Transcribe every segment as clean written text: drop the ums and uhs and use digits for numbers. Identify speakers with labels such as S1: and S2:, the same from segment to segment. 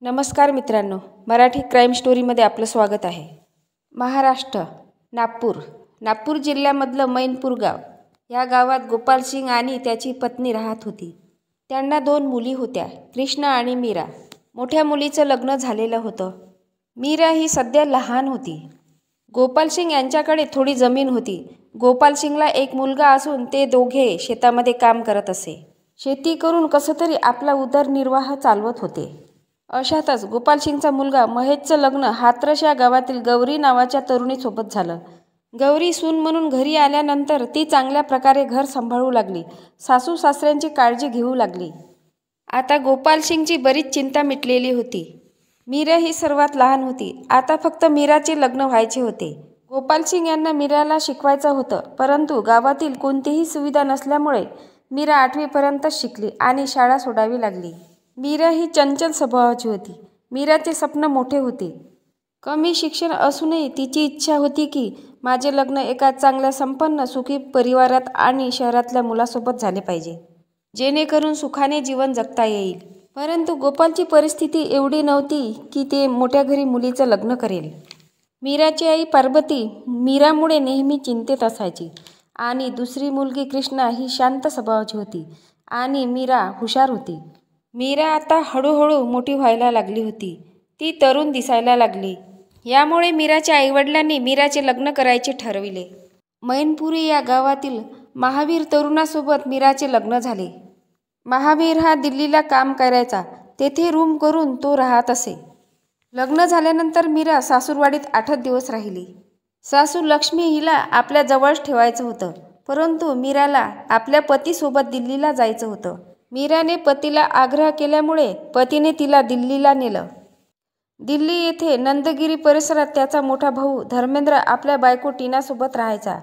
S1: नमस्कार मित्रांनो, मराठी क्राईम स्टोरीमध्ये आपलं स्वागत आहे. महाराष्ट्र, नागपूर जिल्ह्यामधलं मैनपूर गाव. या गावात गोपाल सिंग आणि त्याची पत्नी राहत होती. त्यांना 2 मुली होत्या, कृष्णा आणि मीरा. मोठ्या मुलीचं लग्न झालेलं होतं. मीरा ही सध्या लहान होती. गोपाल सिंग यांच्याकडे थोडी जमीन होती. गोपाल सिंगला एक मुलगा असून ते दोघे शेतामध्ये काम करत असे. शेती करून कसं तरी आपला उदरनिर्वाह चालवत होते. अशातच गोपाल सिंगचा मुलगा महेशचं लग्न हाथरस या गावातील गौरी नावाच्या तरुणीसोबत झालं. गौरी सून म्हणून घरी आल्यानंतर ती चांगल्या प्रकारे घर सांभाळू लागली. सासू सासऱ्यांची काळजी घेऊ लागली. आता गोपाल सिंगची बरीच चिंता मिटलेली होती. मीरा ही सर्वात लहान होती. आता फक्त मीराचे लग्न व्हायचे होते. गोपाल सिंग यांना मीराला शिकवायचं होतं, परंतु गावातील कोणतीही सुविधा नसल्यामुळे मीरा 8वी पर्यंतच शिकली आणि शाळा सोडावी लागली. मीरा ही चंचल स्वभावाची होती. मीराचे स्वप्न मोठे होते. कमी शिक्षण असूनही तिची इच्छा होती की माझे लग्न एका चांगल्या संपन्न सुखी परिवारात आणि शहरातल्या मुलासोबत झाले पाहिजे, जेणेकरून सुखाने जीवन जगता येईल. परंतु गोपालची परिस्थिती एवढी नव्हती की ते मोठ्या घरी मुलीचं लग्न करेल. मीराची आई पार्वती मीरामुळे नेहमी चिंतेत असायची आणि दुसरी मुलगी कृष्णा ही शांत स्वभावाची होती आणि मीरा हुशार होती. मीरा आता हळूहळू मोठी व्हायला लागली होती. ती तरुण दिसायला लागली. यामुळे मीराच्या आईवडिलांनी मीराचे लग्न करायचे ठरविले. मैनपुरी या गावातील महावीर तरुणासोबत मीराचे लग्न झाले. महावीर हा दिल्लीला काम करायचा. तेथे रूम करून तो राहत असे. लग्न झाल्यानंतर मीरा सासूरवाडीत 8 दिवस राहिली. सासू लक्ष्मी हिला आपल्या जवळच ठेवायचं होतं, परंतु मीराला आपल्या पतीसोबत दिल्लीला जायचं होतं. मीराने पतीला आग्रह केल्यामुळे पतीने तिला दिल्लीला नेलं. दिल्ली येथे नंदगिरी परिसरात त्याचा मोठा भाऊ धर्मेंद्र आपल्या बायको टीनासोबत राहायचा.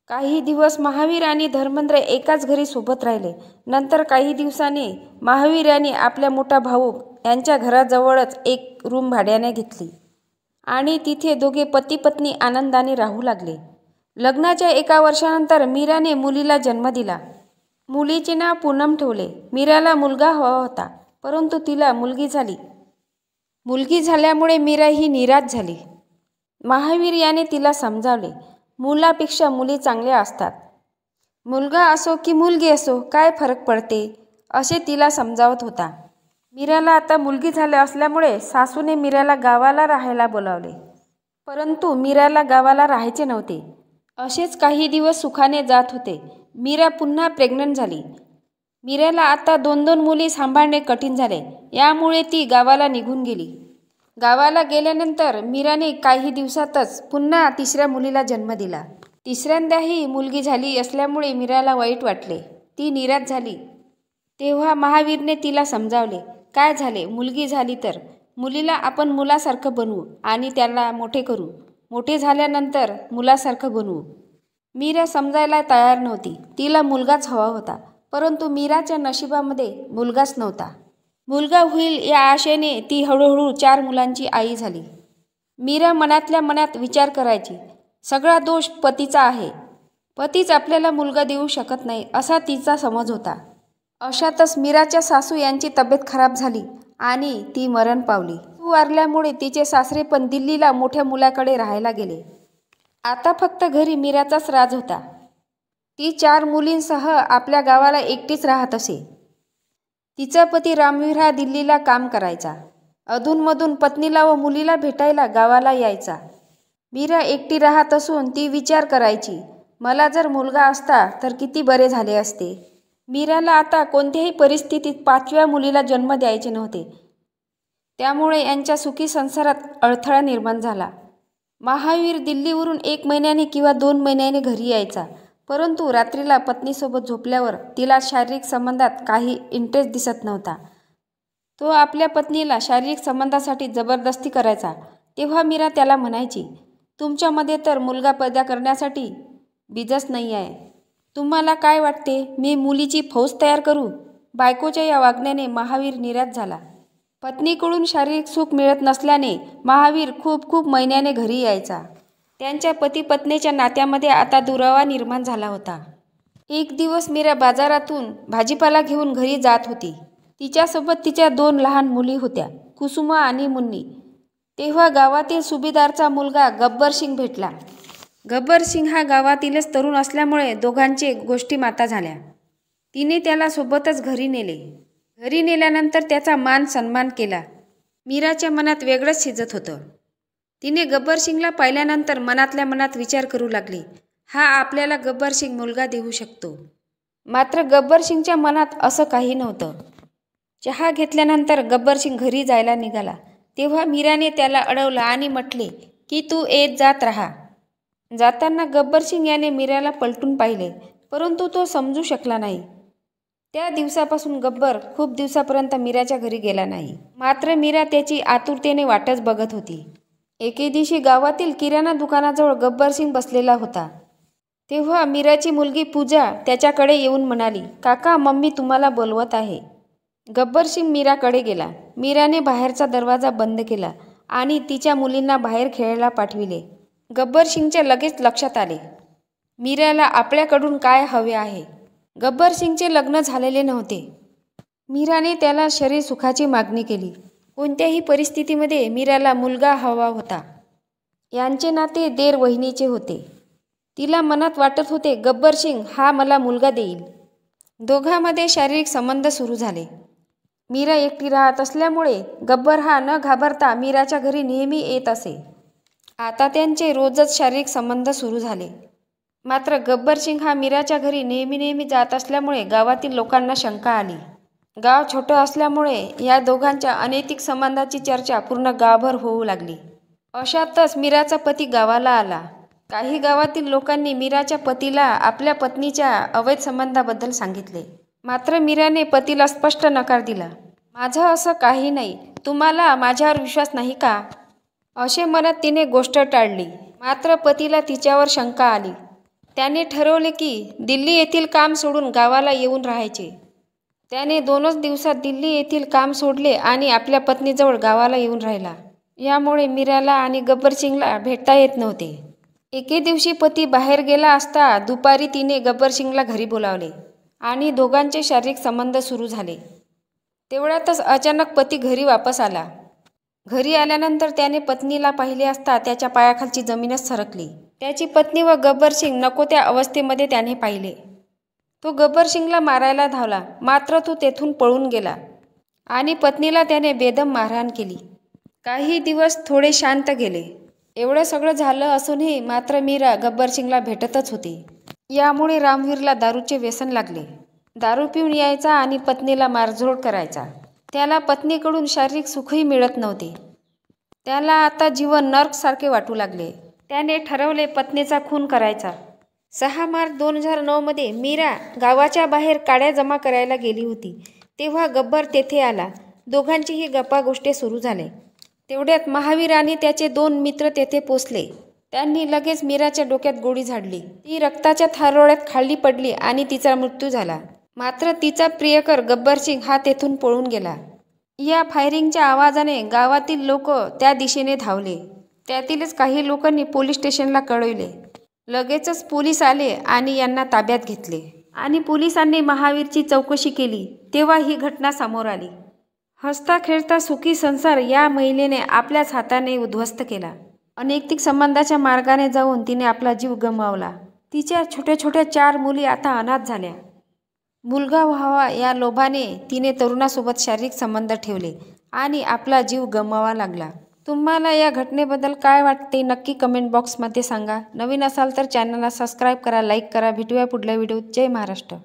S1: काही दिवस महावीर आणि धर्मेंद्र एकाच घरी सोबत राहिले. नंतर काही दिवसांनी महावीर यांनी आपल्या मोठा भाऊ यांच्या घराजवळच एक रूम भाड्याने घेतली आणि तिथे दोघे पती पत्नी आनंदाने राहू लागले. लग्नाच्या 1 वर्षानंतर मीराने मुलीला जन्म दिला. मुलीचे नाव पूनम ठेवले. मीराला मुलगा हवा होता, परंतु तिला मुलगी झाली. मुलगी झाल्यामुळे मीरा ही निराश झाली. महावीर याने तिला समजावले, मुलापेक्षा मुली चांगल्या असतात. मुलगा असो की मुलगी असो, काय फरक पडते, असे तिला समजावत होता. मीराला आता मुलगी झाली असल्यामुळे सासूने मीराला गावाला राहायला बोलावले, परंतु मीराला गावाला राहायचे नव्हते. असेच काही दिवस सुखाने जात होते. मीरा पुन्हा प्रेग्नंट झाली. मीराला आता 2 मुली सांभाळणे कठीण झाले. यामुळे ती गावाला निघून गेली. गावाला गेल्यानंतर मीराने काही दिवसातच पुन्हा 3ऱ्या मुलीला जन्म दिला. 3ऱ्यांदाही मुलगी झाली असल्यामुळे मीराला वाईट वाटले. ती निराश झाली. तेव्हा महावीरने तिला समजावले, काय झाले, मुलगी झाली तर मुलीला आपण मुलासारखं बनवू आणि त्याला मोठे करू. मोठे झाल्यानंतर मुलासारखं बनवू. मीरा समजायला तयार नव्हती. तिला मुलगाच हवा होता, परंतु मीराच्या नशिबामध्ये मुलगाच नव्हता. मुलगा होईल या आशेने ती हळूहळू 4 मुलांची आई झाली. मीरा मनातल्या मनात विचार करायची, सगळा दोष पतीचा आहे. पतीच आपल्याला मुलगा देऊ शकत नाही असा तिचा समज होता. अशातच मीराच्या सासू यांची तब्येत खराब झाली आणि ती मरण पावली. सासू वारल्यामुळे तिचे सासरे पण दिल्लीला मोठ्या मुलाकडे राहायला गेले. आता फक्त घरी मीराचाच राज होता. ती 4 मुलींसह आपल्या गावाला एकटीच राहत असे. तिचा पती रामवीर हा दिल्लीला काम करायचा. अधूनमधून पत्नीला व मुलीला भेटायला गावाला यायचा. मीरा एकटी राहत असून ती विचार करायची, मला जर मुलगा असता तर किती बरे झाले असते. मीराला आता कोणत्याही परिस्थितीत 5व्या मुलीला जन्म द्यायचे नव्हते. त्यामुळे यांच्या सुखी संसारात अडथळा निर्माण झाला. महावीर दिल्लीवरून 1 महिन्याने किंवा 2 महिन्याने घरी यायचा, परंतु रात्रीला पत्नीसोबत झोपल्यावर तिला शारीरिक संबंधात काही इंटरेस्ट दिसत नव्हता. तो आपल्या पत्नीला शारीरिक संबंधासाठी जबरदस्ती करायचा. तेव्हा मीरा त्याला म्हणायची, तुमच्यामध्ये तर मुलगा पैदा करण्यासाठी बीजच नाही आहे. तुम्हाला काय वाटते, मी मुलीची फौज तयार करू? बायकोच्या या वागण्याने महावीर निराश झाला. पत्नीकडून शारीरिक सुख मिळत नसल्याने महावीर खूप महिन्याने घरी यायचा. त्यांच्या पती पत्नीच्या नात्यामध्ये आता दुरावा निर्माण झाला होता. एक दिवस मीरा बाजारातून भाजीपाला घेऊन घरी जात होती. तिच्यासोबत तिच्या 2 लहान मुली होत्या. कुसुमा आणि मुन्नी. तेव्हा गावातील सुभेदारचा मुलगा गब्बर सिंग भेटला. गब्बर सिंग हा गावातीलच तरुण असल्यामुळे दोघांचे गोष्टी माता झाल्या. तिने त्याला सोबतच घरी नेले. घरी नेल्यानंतर त्याचा मान सन्मान केला. मीराच्या मनात वेगळंच शिजत होतं. तिने गब्बर सिंगला पाहिल्यानंतर मनातल्या मनात विचार करू लागली, हा आपल्याला गब्बर सिंग मुलगा देऊ शकतो. मात्र गब्बर सिंगच्या मनात असं काही नव्हतं. चहा घेतल्यानंतर गब्बर सिंग घरी जायला निघाला. तेव्हा मीराने त्याला अडवलं आणि म्हटले की तू येत जात राहा. जाताना गब्बर सिंग याने मीराला पलटून पाहिले, परंतु तो समजू शकला नाही. त्या दिवसापासून गब्बर खूप दिवसापर्यंत मीराच्या घरी गेला नाही. मात्र मीरा त्याची आतुरतेने वाटच बघत होती. एके दिवशी गावातील किराणा दुकानाजवळ गब्बर सिंग बसलेला होता. तेव्हा मीराची मुलगी पूजा त्याच्याकडे येऊन म्हणाली, काका मम्मी तुम्हाला बोलवत आहे. गब्बर सिंग मीराकडे गेला. मीराने बाहेरचा दरवाजा बंद केला आणि तिच्या मुलींना बाहेर खेळायला पाठविले. गब्बर सिंगच्या लगेच लक्षात आले, मीराला आपल्याकडून काय हवे आहे. गब्बर सिंगचे लग्न झालेले नव्हते. मीराने त्याला शरीर सुखाची मागणी केली. कोणत्याही परिस्थितीमध्ये मीराला मुलगा हवा होता. यांचे नाते देर वहिनीचे होते. तिला मनात वाटत होते गब्बर सिंग हा मला मुलगा देईल. दोघांमध्ये शारीरिक संबंध सुरू झाले. मीरा एकटी राहत असल्यामुळे गब्बर हा न घाबरता मीराच्या घरी नेहमी येत असे. आता त्यांचे रोजच शारीरिक संबंध सुरू झाले. मात्र गब्बर सिंग हा मीराच्या घरी नेहमी जात असल्यामुळे गावातील लोकांना शंका आली. गाव छोटं असल्यामुळे या दोघांच्या अनैतिक संबंधाची चर्चा पूर्ण गावभर होऊ लागली. अशातच मीराचा पती गावाला आला. काही गावातील लोकांनी मीराच्या पतीला आपल्या पत्नीच्या अवैध संबंधाबद्दल सांगितले. मात्र मीराने पतीला स्पष्ट नकार दिला. माझं असं काही नाही, तुम्हाला माझ्यावर विश्वास नाही का, असे म्हणत तिने गोष्ट टाळली. मात्र पतीला तिच्यावर शंका आली. त्याने ठरवले की दिल्ली येथील काम सोडून गावाला येऊन राहायचे. त्याने 2च दिवसात दिल्ली येथील काम सोडले आणि आपल्या पत्नीजवळ गावाला येऊन राहिला. यामुळे मीराला आणि गब्बर सिंगला भेटता येत नव्हते. एके दिवशी पती बाहेर गेला असता दुपारी तिने गब्बर सिंगला घरी बोलावले आणि दोघांचे शारीरिक संबंध सुरू झाले. तेवढ्यातच अचानक पती घरी वापस आला. घरी आल्यानंतर त्याने पत्नीला पाहिले असता त्याच्या पायाखालची जमीनच सरकली. त्याची पत्नी व गब्बर सिंग नको त्या अवस्थेमध्ये त्याने पाहिले. तो गब्बर सिंगला मारायला धावला. मात्र तो तेथून पळून गेला आणि पत्नीला त्याने बेदम मारहाण केली. काही दिवस थोडे शांत गेले. एवढं सगळं झालं असूनही मात्र मीरा गब्बर सिंगला भेटतच होती. यामुळे रामवीरला दारूचे व्यसन लागले. दारू पिऊन यायचा आणि पत्नीला मारझोड करायचा. त्याला पत्नीकडून शारीरिक सुखही मिळत नव्हते. त्याला आता जीवन नर्कसारखे वाटू लागले. त्याने ठरवले पत्नीचा खून करायचा. 6 मार्च 2009 मध्ये मीरा गावाच्या बाहेर काड्या जमा करायला गेली होती. तेव्हा गब्बर तेथे आला. दोघांचीही गप्पागोष्टी सुरू झाले. तेवढ्यात महावीर आणि त्याचे 2 मित्र तेथे पोचले. त्यांनी लगेच मीराच्या डोक्यात गोळी झाडली. ती रक्ताच्या थारोळ्यात खाली पडली आणि तिचा मृत्यू झाला. मात्र तिचा प्रियकर गब्बर सिंग हा तेथून पळून गेला. या फायरिंगच्या आवाजाने गावातील लोक त्या दिशेने धावले. त्यातीलच काही लोकांनी पोलीस स्टेशनला कळवले. लगेचच पोलीस आले आणि यांना ताब्यात घेतले आणि पोलिसांनी महावीरची चौकशी केली. तेव्हा ही घटना समोर आली. हसता खेळता सुखी संसार या महिलेने आपल्याच हाताने उद्ध्वस्त केला. अनैतिक संबंधाच्या मार्गाने जाऊन तिने आपला जीव गमावला. तिच्या छोट्या छोट्या 4 मुली आता अनाथ झाल्या. मुलगा व्हावा या लोभाने तिने तरुणासोबत शारीरिक संबंध ठेवले आणि आपला जीव गमवावा लागला. तुम्हाला या घटनेबद्दल काय वाटते नक्की कमेंट बॉक्समध्ये सांगा. नवीन असाल तर चॅनलला सबस्क्राईब करा, लाईक करा. भेटूया पुढल्या व्हिडिओत. जय महाराष्ट्र.